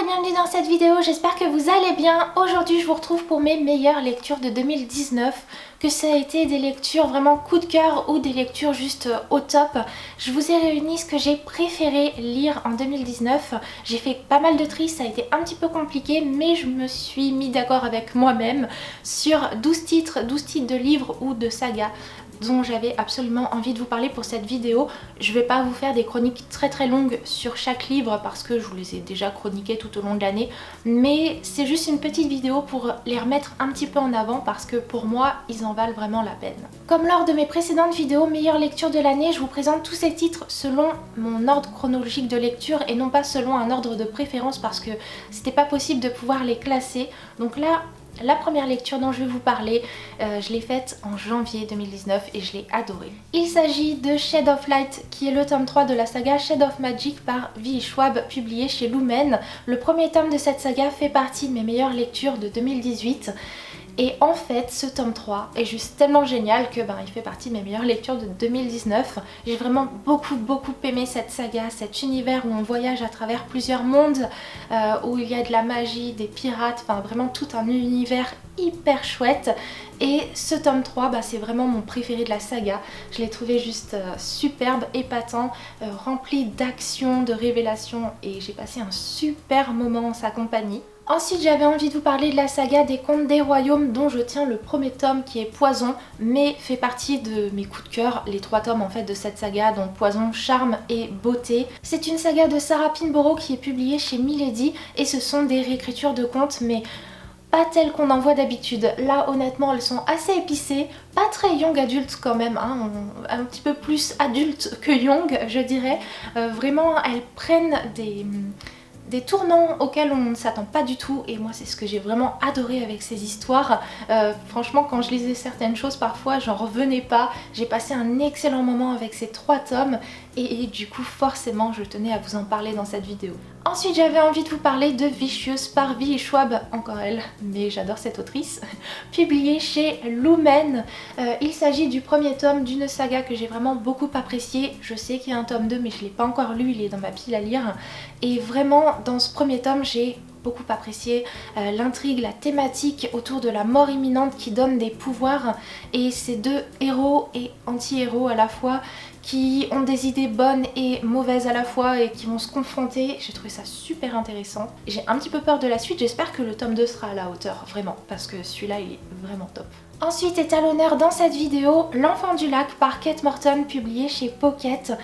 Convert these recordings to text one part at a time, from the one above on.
et bienvenue dans cette vidéo, j'espère que vous allez bien. Aujourd'hui je vous retrouve pour mes meilleures lectures de 2019, que ça a été des lectures vraiment coup de cœur ou des lectures juste au top. Je vous ai réuni ce que j'ai préféré lire en 2019. J'ai fait pas mal de tri, ça a été un petit peu compliqué, mais je me suis mis d'accord avec moi-même sur 12 titres de livres ou de sagas dont j'avais absolument envie de vous parler pour cette vidéo. Je vais pas vous faire des chroniques très longues sur chaque livre parce que je vous les ai déjà chroniqués tout au long de l'année, mais c'est juste une petite vidéo pour les remettre un petit peu en avant parce que pour moi ils en valent vraiment la peine. Comme lors de mes précédentes vidéos meilleures lectures de l'année, je vous présente tous ces titres selon mon ordre chronologique de lecture et non pas selon un ordre de préférence parce que c'était pas possible de pouvoir les classer. Donc là, la première lecture dont je vais vous parler, je l'ai faite en janvier 2019 et je l'ai adorée. Il s'agit de Shade of Light, qui est le tome 3 de la saga Shade of Magic par V.E. Schwab, publié chez Lumen. Le premier tome de cette saga fait partie de mes meilleures lectures de 2018. Et en fait, ce tome 3 est juste tellement génial que il fait partie de mes meilleures lectures de 2019. J'ai vraiment beaucoup aimé cette saga, cet univers où on voyage à travers plusieurs mondes, où il y a de la magie, des pirates, enfin vraiment tout un univers hyper chouette. Et ce tome 3, c'est vraiment mon préféré de la saga. Je l'ai trouvé juste superbe, épatant, rempli d'action, de révélations et j'ai passé un super moment en sa compagnie. Ensuite, j'avais envie de vous parler de la saga des Contes des Royaumes dont je tiens le premier tome qui est Poison, mais fait partie de mes coups de cœur, les 3 tomes en fait de cette saga, donc Poison, Charme et Beauté. C'est une saga de Sarah Pinborough qui est publiée chez Milady et ce sont des réécritures de contes, mais pas telles qu'on en voit d'habitude. Là honnêtement elles sont assez épicées, pas très young adulte quand même, un petit peu plus adulte que young je dirais. Vraiment elles prennent des tournants auxquels on ne s'attend pas du tout et moi c'est ce que j'ai vraiment adoré avec ces histoires. Franchement quand je lisais certaines choses parfois j'en revenais pas. J'ai passé un excellent moment avec ces 3 tomes et du coup forcément je tenais à vous en parler dans cette vidéo. Ensuite j'avais envie de vous parler de Vicious par V.E. Schwab, encore elle, mais j'adore cette autrice, publiée chez Lumen. Il s'agit du premier tome d'une saga que j'ai vraiment beaucoup appréciée. Je sais qu'il y a un tome 2 mais je ne l'ai pas encore lu, il est dans ma pile à lire. Et vraiment dans ce premier tome j'ai beaucoup apprécié l'intrigue, la thématique autour de la mort imminente qui donne des pouvoirs et ces 2 héros et anti-héros à la fois qui ont des idées bonnes et mauvaises à la fois et qui vont se confronter. J'ai trouvé ça super intéressant. J'ai un petit peu peur de la suite, j'espère que le tome 2 sera à la hauteur, vraiment, parce que celui-là il est vraiment top. Ensuite est à l'honneur dans cette vidéo L'Enfant du Lac par Kate Morton, publié chez Pocket.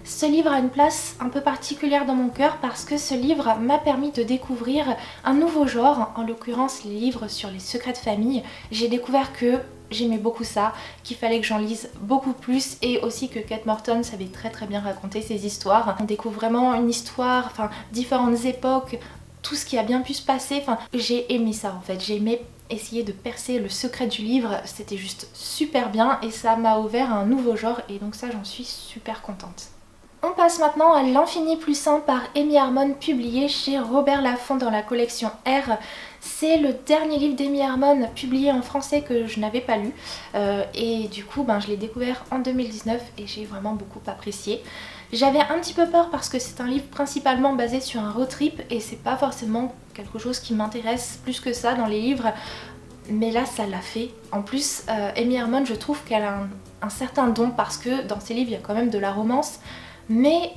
Ce livre a une place un peu particulière dans mon cœur parce que ce livre m'a permis de découvrir un nouveau genre, en l'occurrence les livres sur les secrets de famille. J'ai découvert que j'aimais beaucoup ça, qu'il fallait que j'en lise beaucoup plus et aussi que Kate Morton savait très bien raconter ses histoires. On découvre vraiment une histoire, différentes époques, tout ce qui a bien pu se passer. J'ai aimé ça en fait, j'ai aimé essayer de percer le secret du livre, c'était juste super bien et ça m'a ouvert un nouveau genre et donc ça j'en suis super contente. On passe maintenant à L'Infini plus sain par Amy Harmon, publié chez Robert Laffont dans la collection R. C'est le dernier livre d'Amy Harmon publié en français que je n'avais pas lu et du coup je l'ai découvert en 2019 et j'ai vraiment beaucoup apprécié. J'avais un petit peu peur parce que c'est un livre principalement basé sur un road trip et c'est pas forcément quelque chose qui m'intéresse plus que ça dans les livres. Mais là ça l'a fait. En plus Amy Harmon, je trouve qu'elle a un certain don parce que dans ses livres il y a quand même de la romance. Mais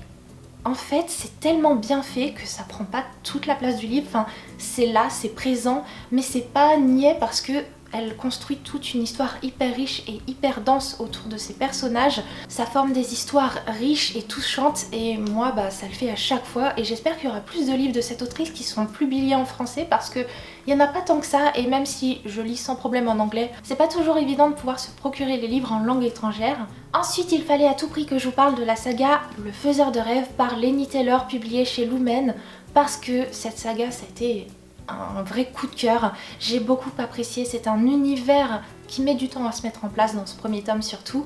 en fait c'est tellement bien fait que ça prend pas toute la place du livre, c'est là, c'est présent, mais c'est pas niais parce que elle construit toute une histoire hyper riche et hyper dense autour de ses personnages. Ça forme des histoires riches et touchantes et moi ça le fait à chaque fois et j'espère qu'il y aura plus de livres de cette autrice qui seront publiés en français parce que il n'y en a pas tant que ça et même si je lis sans problème en anglais, c'est pas toujours évident de pouvoir se procurer les livres en langue étrangère. Ensuite il fallait à tout prix que je vous parle de la saga Le Faiseur de Rêves par Laini Taylor, publiée chez Lumen parce que cette saga c'était un vrai coup de cœur, j'ai beaucoup apprécié, c'est un univers qui met du temps à se mettre en place dans ce premier tome surtout,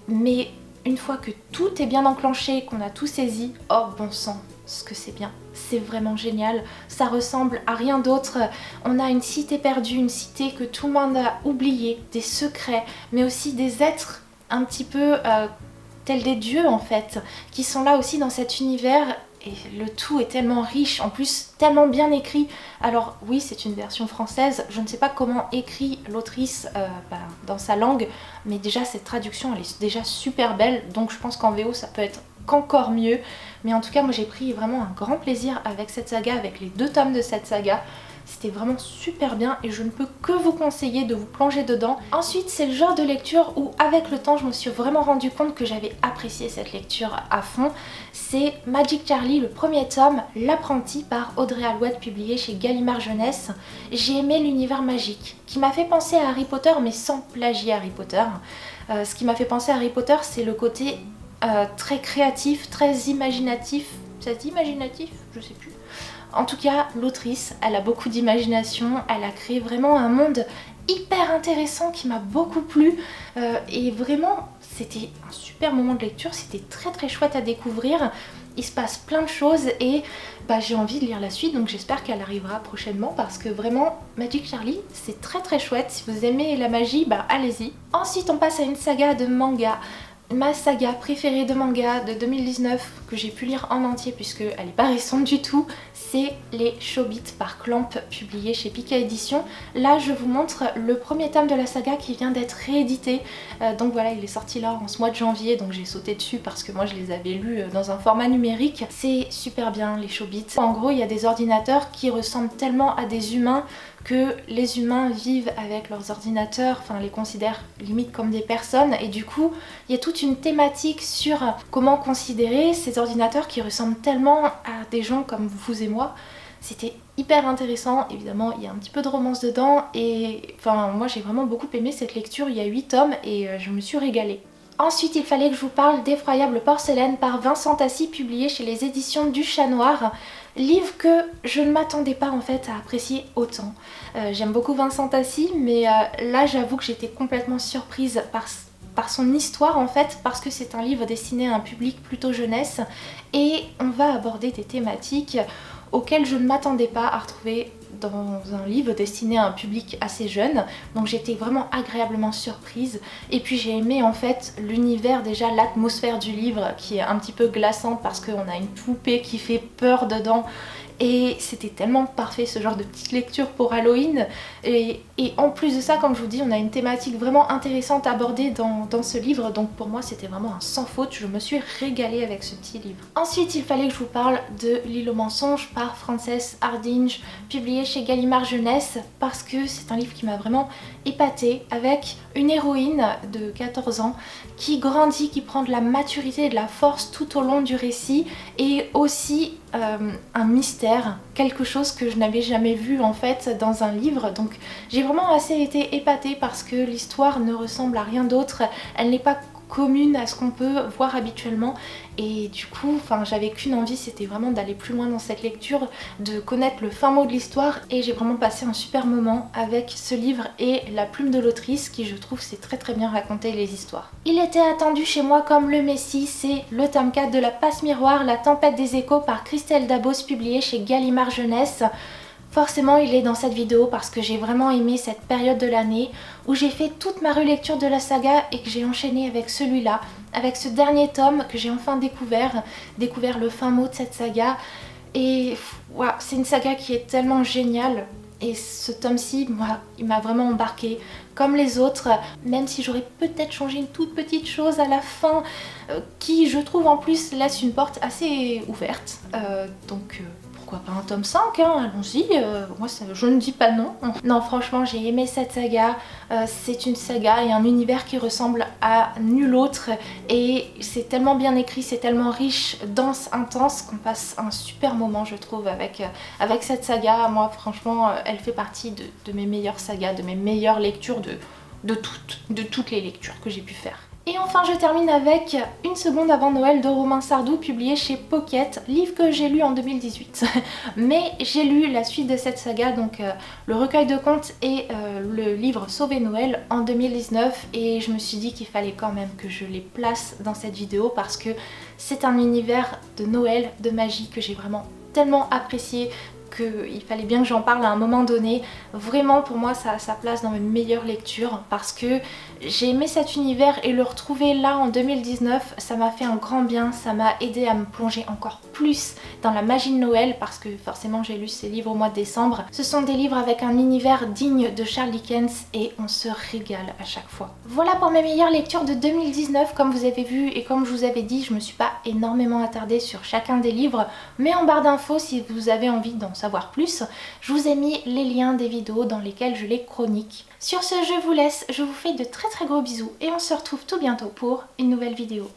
mais une fois que tout est bien enclenché, qu'on a tout saisi, oh bon sang, ce que c'est bien, c'est vraiment génial, ça ressemble à rien d'autre. On a une cité perdue, une cité que tout le monde a oubliée, des secrets, mais aussi des êtres un petit peu tels des dieux en fait, qui sont là aussi dans cet univers. Et le tout est tellement riche, en plus tellement bien écrit. Alors oui, c'est une version française, je ne sais pas comment écrit l'autrice dans sa langue, mais déjà cette traduction elle est déjà super belle, donc je pense qu'en VO ça peut être qu'encore mieux. Mais en tout cas moi j'ai pris vraiment un grand plaisir avec cette saga, avec les 2 tomes de cette saga. C'était vraiment super bien et je ne peux que vous conseiller de vous plonger dedans. Ensuite, c'est le genre de lecture où avec le temps je me suis vraiment rendu compte que j'avais apprécié cette lecture à fond. C'est Magic Charlie, le premier tome, L'apprenti par Audrey Alouette, publié chez Gallimard Jeunesse. J'ai aimé l'univers magique qui m'a fait penser à Harry Potter mais sans plagier Harry Potter. Ce qui m'a fait penser à Harry Potter, c'est le côté très créatif, très imaginatif. Ça se dit imaginatif? Je sais plus. En tout cas, l'autrice, elle a beaucoup d'imagination, elle a créé vraiment un monde hyper intéressant qui m'a beaucoup plu et vraiment c'était un super moment de lecture, c'était très très chouette à découvrir. Il se passe plein de choses et j'ai envie de lire la suite, donc j'espère qu'elle arrivera prochainement parce que vraiment Magic Charlie c'est très très chouette. Si vous aimez la magie, allez-y. Ensuite on passe à une saga de manga. Ma saga préférée de manga de 2019 que j'ai pu lire en entier puisque elle n'est pas récente du tout, c'est les Chobits par Clamp, publié chez Pika Édition. Là je vous montre le premier tome de la saga qui vient d'être réédité, donc voilà, il est sorti là en ce mois de janvier, donc j'ai sauté dessus parce que moi je les avais lus dans un format numérique. C'est super bien les Chobits. En gros il y a des ordinateurs qui ressemblent tellement à des humains que les humains vivent avec leurs ordinateurs, enfin les considèrent limite comme des personnes, et du coup il y a toute une thématique sur comment considérer ces ordinateurs qui ressemblent tellement à des gens comme vous et moi. C'était hyper intéressant, évidemment il y a un petit peu de romance dedans et enfin moi j'ai vraiment beaucoup aimé cette lecture. Il y a 8 tomes et je me suis régalée. Ensuite il fallait que je vous parle d'Effroyable Porcelaine par Vincent Tassi, publié chez les éditions du Chat Noir. Livre que je ne m'attendais pas en fait à apprécier autant. J'aime beaucoup Vincent Tassi mais là j'avoue que j'étais complètement surprise par son histoire en fait, parce que c'est un livre destiné à un public plutôt jeunesse et on va aborder des thématiques auxquelles je ne m'attendais pas à retrouver dans un livre destiné à un public assez jeune, donc j'étais vraiment agréablement surprise. Et puis j'ai aimé en fait l'univers, déjà l'atmosphère du livre qui est un petit peu glaçante parce qu'on a une poupée qui fait peur dedans. Et c'était tellement parfait ce genre de petite lecture pour Halloween. Et en plus de ça, comme je vous dis, on a une thématique vraiment intéressante abordée dans ce livre. Donc pour moi c'était vraiment un sans faute, je me suis régalée avec ce petit livre. Ensuite il fallait que je vous parle de L'île aux mensonges par Frances Hardinge, publié chez Gallimard Jeunesse, parce que c'est un livre qui m'a vraiment épatée, avec une héroïne de 14 ans qui grandit, qui prend de la maturité et de la force tout au long du récit, et aussi un mystère, quelque chose que je n'avais jamais vu en fait dans un livre. Donc j'ai vraiment assez été épatée parce que l'histoire ne ressemble à rien d'autre, elle n'est pas commune à ce qu'on peut voir habituellement et du coup j'avais qu'une envie, c'était vraiment d'aller plus loin dans cette lecture, de connaître le fin mot de l'histoire, et j'ai vraiment passé un super moment avec ce livre et la plume de l'autrice qui, je trouve, sait très très bien raconter les histoires. Il était attendu chez moi comme le Messie, c'est le tome 4 de La Passe Miroir, La Tempête des Échos par Christelle Dabos, publié chez Gallimard Jeunesse. Forcément il est dans cette vidéo parce que j'ai vraiment aimé cette période de l'année où j'ai fait toute ma relecture de la saga et que j'ai enchaîné avec celui-là, avec ce dernier tome que j'ai enfin découvert le fin mot de cette saga. Et wow, c'est une saga qui est tellement géniale. Et ce tome-ci, moi, il m'a vraiment embarqué comme les autres, même si j'aurais peut-être changé une toute petite chose à la fin qui, je trouve, en plus laisse une porte assez ouverte. Pourquoi pas un tome 5, hein, allons-y, moi je ne dis pas non. Non, franchement j'ai aimé cette saga, c'est une saga et un univers qui ressemble à nul autre, et c'est tellement bien écrit, c'est tellement riche, dense, intense, qu'on passe un super moment je trouve avec cette saga. Moi franchement elle fait partie de mes meilleures sagas, de mes meilleures lectures, de toutes les lectures que j'ai pu faire. Et enfin je termine avec Une seconde avant Noël de Romain Sardou, publié chez Pocket, livre que j'ai lu en 2018. Mais j'ai lu la suite de cette saga, donc le recueil de contes et le livre Sauver Noël en 2019, et je me suis dit qu'il fallait quand même que je les place dans cette vidéo parce que c'est un univers de Noël, de magie que j'ai vraiment tellement apprécié, qu'il fallait bien que j'en parle à un moment donné. Vraiment pour moi ça a sa place dans mes meilleures lectures parce que j'ai aimé cet univers et le retrouver là en 2019, ça m'a fait un grand bien, ça m'a aidé à me plonger encore plus dans la magie de Noël parce que forcément j'ai lu ces livres au mois de décembre. Ce sont des livres avec un univers digne de Charles Dickens et on se régale à chaque fois. Voilà pour mes meilleures lectures de 2019. Comme vous avez vu et comme je vous avais dit, je me suis pas énormément attardée sur chacun des livres, mais en barre d'infos si vous avez envie d'en savoir plus, je vous ai mis les liens des vidéos dans lesquelles je les chronique. Sur ce, je vous laisse, je vous fais de très gros bisous et on se retrouve tout bientôt pour une nouvelle vidéo.